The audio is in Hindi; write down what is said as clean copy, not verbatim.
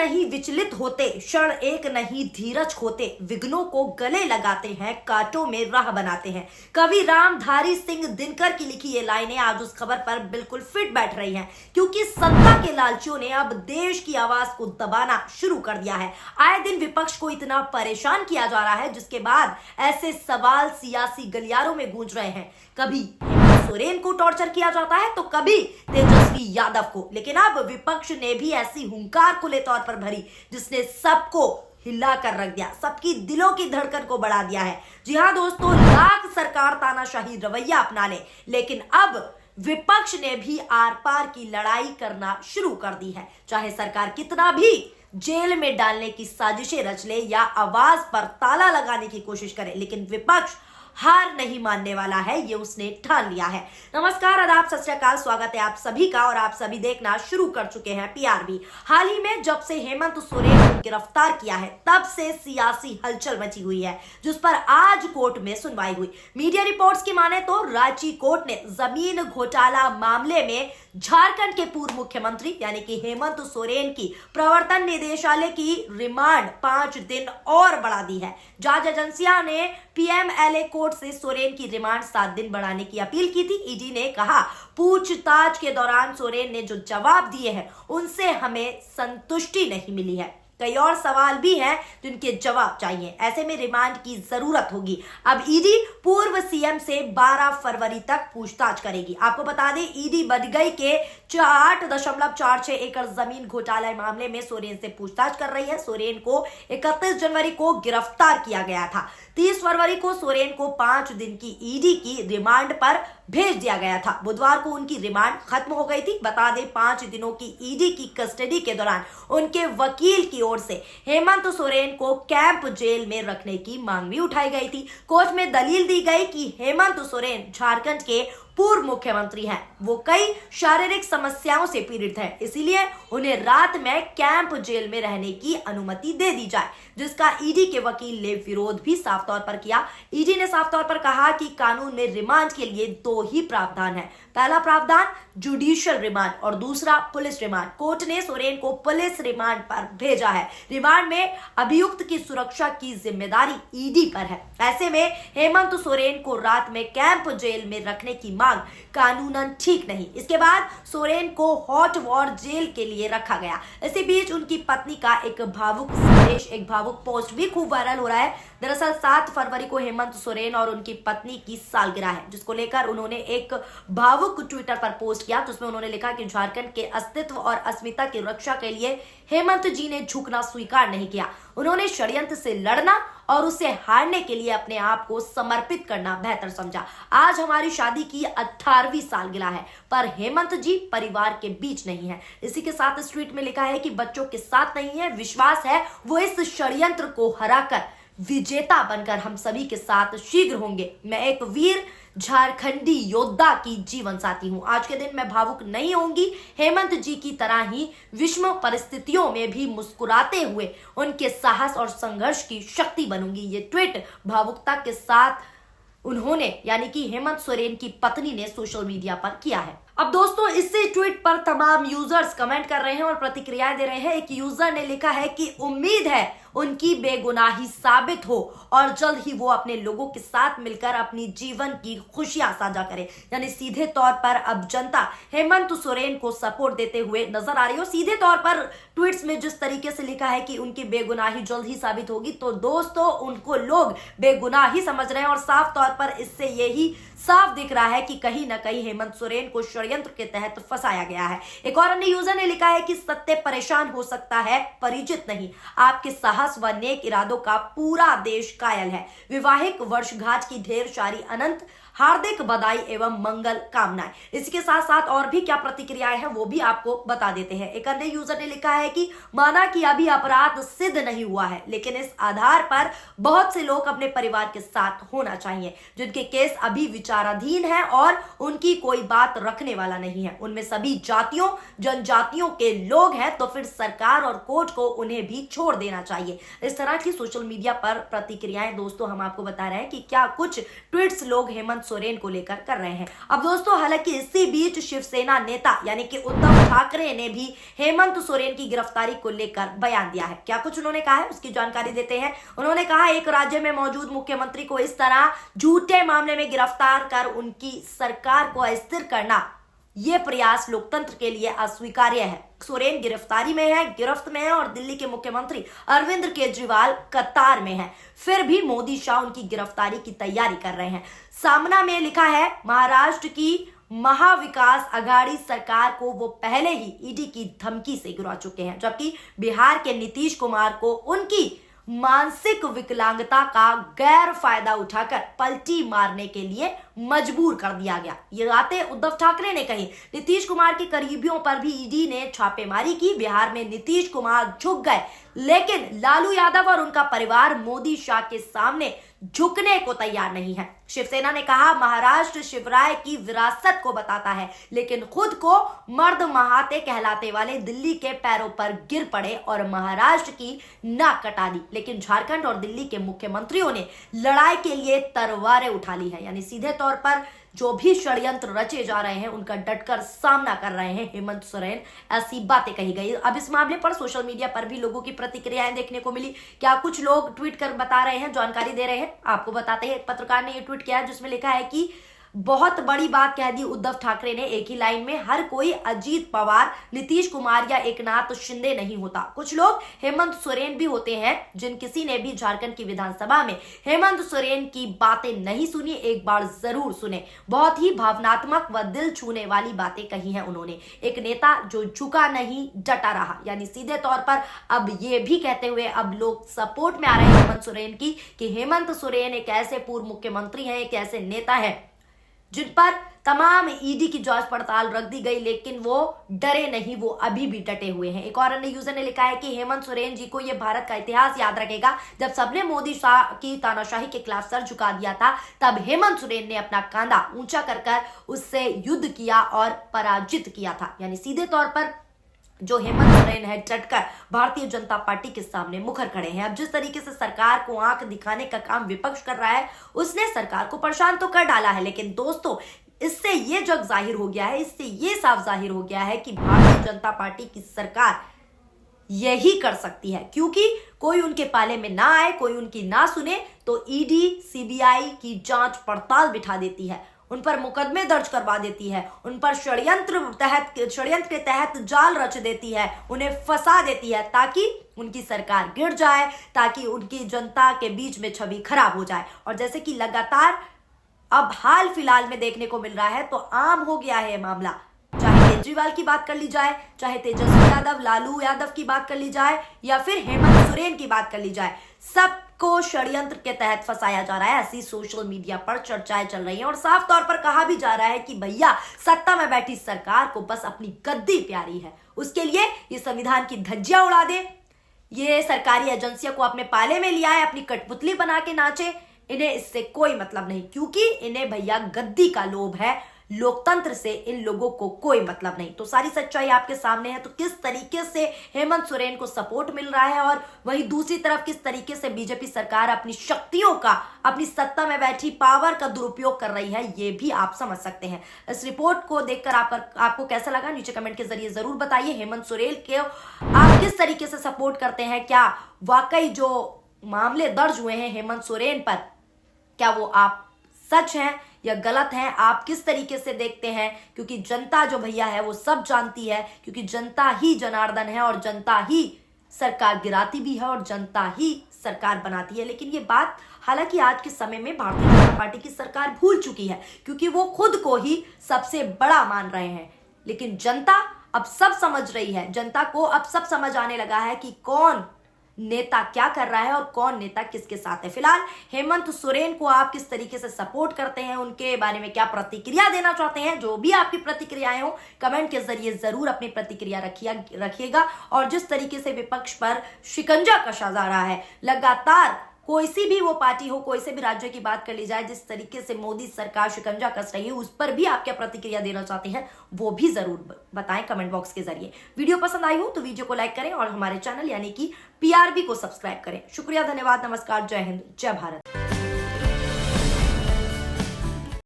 नहीं विचलित होते, क्षण एक नहीं धीरज खोते, विघ्नों को गले लगाते हैं, कांटों में राह बनाते हैं। कवि रामधारी सिंह दिनकर की लिखी ये लाइनें आज उस खबर पर बिल्कुल फिट बैठ रही हैं, क्योंकि सत्ता के लालचियों ने अब देश की आवाज को दबाना शुरू कर दिया है। आए दिन विपक्ष को इतना परेशान किया जा रहा है, जिसके बाद ऐसे सवाल सियासी गलियारों में गूंज रहे हैं। कभी सोरेन को टॉर्चर किया जाता है तो कभी तेजस्वी यादव को, लेकिन अब विपक्ष ने भी ऐसी हुंकार खुले तौर पर भरी जिसने सबको हिला कर रख दिया, सबकी दिलों की धड़कन को बढ़ा दिया है। जी हां दोस्तों, लाख सरकार तानाशाही रवैया अपना ले, लेकिन अब विपक्ष ने भी आर पार की लड़ाई करना शुरू कर दी है। चाहे सरकार कितना भी जेल में डालने की साजिशें रच ले या आवाज पर ताला लगाने की कोशिश करे, लेकिन विपक्ष हार नहीं मानने वाला है, ये उसने ठान लिया है। नमस्कार, आदाब, सत श्री अकाल, स्वागत है आप सभी का और आप सभी देखना शुरू कर चुके हैं पीआरबी। हाल ही में जब से हेमंत सोरेन को गिरफ्तार किया है, तब से सियासी हलचल मची हुई है, जिस पर आज कोर्ट में सुनवाई हुई। मीडिया रिपोर्ट्स की माने तो रांची कोर्ट ने जमीन घोटाला मामले में झारखंड के पूर्व मुख्यमंत्री यानी कि हेमंत सोरेन की प्रवर्तन निदेशालय की रिमांड 5 दिन और बढ़ा दी है। जांच एजेंसियां ने पीएमएलए कोर्ट से सोरेन की रिमांड 7 दिन बढ़ाने की अपील की थी। ईडी ने कहा, पूछताछ के दौरान सोरेन ने जो जवाब दिए हैं उनसे हमें संतुष्टि नहीं मिली है, कई और सवाल भी हैं जिनके जवाब चाहिए, ऐसे में रिमांड की जरूरत होगी। अब ईडी पूर्व सीएम से 12 फरवरी तक पूछताछ करेगी। आपको बता दें, ईडी बडगई के 8.46 एकड़ जमीन घोटाला मामले में सोरेन से पूछताछ कर रही है। सोरेन को 31 जनवरी को गिरफ्तार किया गया था। 30 फरवरी को सोरेन को 5 दिन की ईडी की रिमांड पर भेज दिया गया था। बुधवार को उनकी रिमांड खत्म हो गई थी। बता दें, 5 दिनों की ईडी की कस्टडी के दौरान उनके वकील की ओर से हेमंत सोरेन को कैंप जेल में रखने की मांग भी उठाई गई थी। कोर्ट में दलील दी गई कि हेमंत सोरेन झारखंड के पूर्व मुख्यमंत्री हैं, वो कई शारीरिक समस्याओं से पीड़ित हैं, इसीलिए उन्हें रात में कैंप जेल में रहने की अनुमति दे दी जाए, जिसका ईडी के वकील ने विरोध भी साफ तौर पर किया। ईडी ने साफ तौर पर कहा कि कानून में रिमांड के लिए 2 ही प्रावधान है। पहला प्रावधान जुडिशियल रिमांड और दूसरा पुलिस रिमांड। कोर्ट ने सोरेन को पुलिस रिमांड पर भेजा है। रिमांड में अभियुक्त की सुरक्षा की जिम्मेदारी ईडी पर है। ऐसे में हेमंत सोरेन को रात में कैंप जेल में रखने की मांग कानूनन ठीक नहीं। इसके बाद सोरेन को हॉट वार जेल के लिए रखा गया। इसी बीच उनकी पत्नी का एक भावुक संदेश, एक भावुक पोस्ट भी खूब वायरल हो रहा है। दरअसल 7 फरवरी को हेमंत सोरेन और उनकी पत्नी की सालगिरह है, जिसको लेकर उन्होंने एक भावुक ट्विटर पर पोस्ट किया, जिसमें उन्होंने लिखा कि झारखंड के अस्तित्व और अस्मिता की रक्षा के लिए हेमंत जी ने झुकना स्वीकार नहीं किया। उन्होंने षड्यंत्र से लड़ना और उसे हारने के लिए अपने आप को समर्पित करना बेहतर समझा। आज हमारी शादी की 18वीं सालगिरह है, पर हेमंत जी परिवार के बीच नहीं है। इसी के साथ इस ट्वीट में लिखा है कि बच्चों के साथ नहीं है, विश्वास है वो इस षड्यंत्र को हराकर विजेता बनकर हम सभी के साथ शीघ्र होंगे। मैं एक वीर झारखंडी योद्धा की जीवन साथी हूं। आज के दिन मैं भावुक नहीं होंगी, हेमंत जी की तरह ही विषम परिस्थितियों में भी मुस्कुराते हुए उनके साहस और संघर्ष की शक्ति बनूंगी। ये ट्वीट भावुकता के साथ उन्होंने यानी कि हेमंत सोरेन की पत्नी ने सोशल मीडिया पर किया है। अब दोस्तों, इसी ट्वीट पर तमाम यूजर्स कमेंट कर रहे हैं और प्रतिक्रियाएं दे रहे हैं। एक यूजर ने लिखा है कि उम्मीद है उनकी बेगुनाही साबित हो और जल्द ही वो अपने लोगों के साथ मिलकर अपनी जीवन की खुशियां साझा करें। यानी सीधे तौर पर अब जनता हेमंत सोरेन को सपोर्ट देते हुए नजर आ रही है। सीधे तौर पर ट्वीट्स में जिस तरीके से लिखा है कि उनकी बेगुनाही जल्द ही साबित होगी, तो दोस्तों उनको लोग बेगुनाह ही समझ रहे हैं और साफ तौर पर इससे यही साफ दिख रहा है कि कहीं ना कहीं हेमंत सोरेन को षड्यंत्र के तहत फंसाया गया है। एक और अन्य यूजर ने लिखा है कि सत्य परेशान हो सकता है, परिचित नहीं। आपके साहस व नेक इरादों का पूरा देश कायल है। विवाहिक वर्षगांठ की ढेर सारी अनंत हार्दिक बधाई एवं मंगल कामनाएं। इसके साथ साथ और भी क्या प्रतिक्रियाएं हैं वो भी आपको बता देते हैं। एक अन्य यूजर ने लिखा है कि माना कि अभी अपराध सिद्ध नहीं हुआ है, लेकिन इस आधार पर बहुत से लोग अपने परिवार के साथ होना चाहिए, जिनके केस अभी विचाराधीन है और उनकी कोई बात रखने वाला नहीं है। उनमें सभी जातियों जनजातियों के लोग हैं, तो फिर सरकार और कोर्ट को उन्हें भी छोड़ देना चाहिए। इस तरह की सोशल मीडिया पर प्रतिक्रियाएं दोस्तों हम आपको बता रहे हैं कि क्या कुछ ट्वीट्स लोग हेमंत सोरेन को लेकर कर रहे हैं। अब दोस्तों, हालांकि इसी बीच शिवसेना नेता यानी कि उद्धव ठाकरे ने भी हेमंत सोरेन की गिरफ्तारी को लेकर बयान दिया है। क्या कुछ उन्होंने कहा है उसकी जानकारी देते हैं। उन्होंने कहा, एक राज्य में मौजूद मुख्यमंत्री को इस तरह झूठे मामले में गिरफ्तार कर उनकी सरकार को अस्थिर करना, यह प्रयास लोकतंत्र के लिए अस्वीकार्य है। सोरेन गिरफ्तारी में है, गिरफ्त में है और दिल्ली के मुख्यमंत्री अरविंद केजरीवाल कतार में है, फिर भी मोदी शाह उनकी गिरफ्तारी की तैयारी कर रहे हैं। सामना में लिखा है, महाराष्ट्र की महाविकास अघाड़ी सरकार को वो पहले ही ईडी की धमकी से गिरा चुके हैं, जबकि बिहार के नीतीश कुमार को उनकी मानसिक विकलांगता का गैर फायदा उठाकर पलटी मारने के लिए मजबूर कर दिया गया। ये बातें उद्धव ठाकरे ने कही। नीतीश कुमार के करीबियों पर भी ईडी ने छापेमारी की। बिहार में नीतीश कुमार झुक गए, लेकिन लालू यादव और उनका परिवार मोदी शाह के सामने झुकने को तैयार नहीं है। शिवसेना ने कहा, महाराष्ट्र शिवराय की विरासत को बताता है, लेकिन खुद को मर्द महाते कहलाते वाले दिल्ली के पैरों पर गिर पड़े और महाराष्ट्र की नाक कटा दी। लेकिन झारखंड और दिल्ली के मुख्यमंत्रियों ने लड़ाई के लिए तलवारें उठा ली है, यानी सीधे तौर पर जो भी षड्यंत्र रचे जा रहे हैं उनका डटकर सामना कर रहे हैं हेमंत सोरेन, ऐसी बातें कही गई। अब इस मामले पर सोशल मीडिया पर भी लोगों की प्रतिक्रियाएं देखने को मिली। क्या कुछ लोग ट्वीट कर बता रहे हैं, जानकारी दे रहे हैं, आपको बताते हैं। एक पत्रकार ने यह ट्वीट किया जिसमें लिखा है कि बहुत बड़ी बात कह दी उद्धव ठाकरे ने एक ही लाइन में, हर कोई अजीत पवार, नीतीश कुमार या एकनाथ शिंदे नहीं होता, कुछ लोग हेमंत सोरेन भी होते हैं। जिन किसी ने भी झारखंड की विधानसभा में हेमंत सोरेन की बातें नहीं सुनी, एक बार जरूर सुने। बहुत ही भावनात्मक व दिल छूने वाली बातें कही हैं उन्होंने। एक नेता जो झुका नहीं, डटा रहा, यानी सीधे तौर पर अब ये भी कहते हुए अब लोग सपोर्ट में आ रहे हैं हेमंत सोरेन की कि हेमंत सोरेन एक ऐसे पूर्व मुख्यमंत्री हैं, एक ऐसे नेता है जिन पर तमाम ईडी की जांच पड़ताल रख दी गई, लेकिन वो डरे नहीं, वो अभी भी डटे हुए हैं। एक और अन्य यूजर ने लिखा है कि हेमंत सोरेन जी को ये भारत का इतिहास याद रखेगा। जब सबने मोदी शाह की तानाशाही के खिलाफ सर झुका दिया था, तब हेमंत सोरेन ने अपना कांधा ऊंचा कर उससे युद्ध किया और पराजित किया था। यानी सीधे तौर पर जो हेमंत सोरेन है डटकर भारतीय जनता पार्टी के सामने मुखर खड़े हैं। अब जिस तरीके से सरकार को आंख दिखाने का काम विपक्ष कर रहा है, उसने सरकार को परेशान तो कर डाला है, लेकिन दोस्तों इससे ये जग जाहिर हो गया है, इससे ये साफ जाहिर हो गया है कि भारतीय जनता पार्टी की सरकार यही कर सकती है, क्योंकि कोई उनके पाले में ना आए, कोई उनकी ना सुने तो ईडी सीबीआई की जांच पड़ताल बिठा देती है, उन पर मुकदमे दर्ज करवा देती है, उन पर षड्यंत्र के तहत जाल रच देती है, उन्हें फंसा देती है ताकि उनकी सरकार गिर जाए, ताकि उनकी जनता के बीच में छवि खराब हो जाए। और जैसे कि लगातार अब हाल फिलहाल में देखने को मिल रहा है, तो आम हो गया है मामला। चाहे केजरीवाल की बात कर ली जाए, चाहे तेजस्वी यादव, लालू यादव की बात कर ली जाए, या फिर हेमंत सोरेन की बात कर ली जाए, सबको षड्यंत्र के तहत फंसाया जा रहा है। ऐसी सोशल मीडिया पर चर्चाएं चल रही हैं और साफ तौर पर कहा भी जा रहा है कि भैया सत्ता में बैठी सरकार को बस अपनी गद्दी प्यारी है, उसके लिए ये संविधान की धज्जियां उड़ा दे, ये सरकारी एजेंसियों को अपने पाले में लिया है, अपनी कठपुतली बना के नाचे, इन्हें इससे कोई मतलब नहीं, क्योंकि इन्हें भैया गद्दी का लोभ है, लोकतंत्र से इन लोगों को कोई मतलब नहीं। तो सारी सच्चाई आपके सामने है। तो किस तरीके से हेमंत सोरेन को सपोर्ट मिल रहा है और वहीं दूसरी तरफ किस तरीके से बीजेपी सरकार अपनी शक्तियों का, अपनी सत्ता में बैठी पावर का दुरुपयोग कर रही है, ये भी आप समझ सकते हैं। इस रिपोर्ट को देखकर आपको कैसा लगा, नीचे कमेंट के जरिए जरूर बताइए। हेमंत सोरेन के आप किस तरीके से सपोर्ट करते हैं? क्या वाकई जो मामले दर्ज हुए हैं हेमंत सोरेन पर, क्या वो आप सच हैं या गलत हैं? आप किस तरीके से देखते हैं? क्योंकि जनता जो भैया है वो सब जानती है, क्योंकि जनता ही जनार्दन है और जनता ही सरकार गिराती भी है और जनता ही सरकार बनाती है। लेकिन ये बात हालांकि आज के समय में भारतीय जनता पार्टी की सरकार भूल चुकी है, क्योंकि वो खुद को ही सबसे बड़ा मान रहे हैं। लेकिन जनता अब सब समझ रही है, जनता को अब सब समझ आने लगा है कि कौन नेता क्या कर रहा है और कौन नेता किसके साथ है। फिलहाल हेमंत सोरेन को आप किस तरीके से सपोर्ट करते हैं, उनके बारे में क्या प्रतिक्रिया देना चाहते हैं? जो भी आपकी प्रतिक्रियाएं हो कमेंट के जरिए जरूर अपनी प्रतिक्रिया रखिएगा। और जिस तरीके से विपक्ष पर शिकंजा कसा जा रहा है, लगातार कोई सी भी वो पार्टी हो, कोई से भी राज्य की बात कर ली जाए, जिस तरीके से मोदी सरकार शिकंजा कस रही है, उस पर भी आप क्या प्रतिक्रिया देना चाहते हैं वो भी जरूर बताएं कमेंट बॉक्स के जरिए। वीडियो पसंद आई हो तो वीडियो को लाइक करें और हमारे चैनल यानी कि PRB को सब्सक्राइब करें। शुक्रिया, धन्यवाद, नमस्कार, जय हिंद, जय भारत।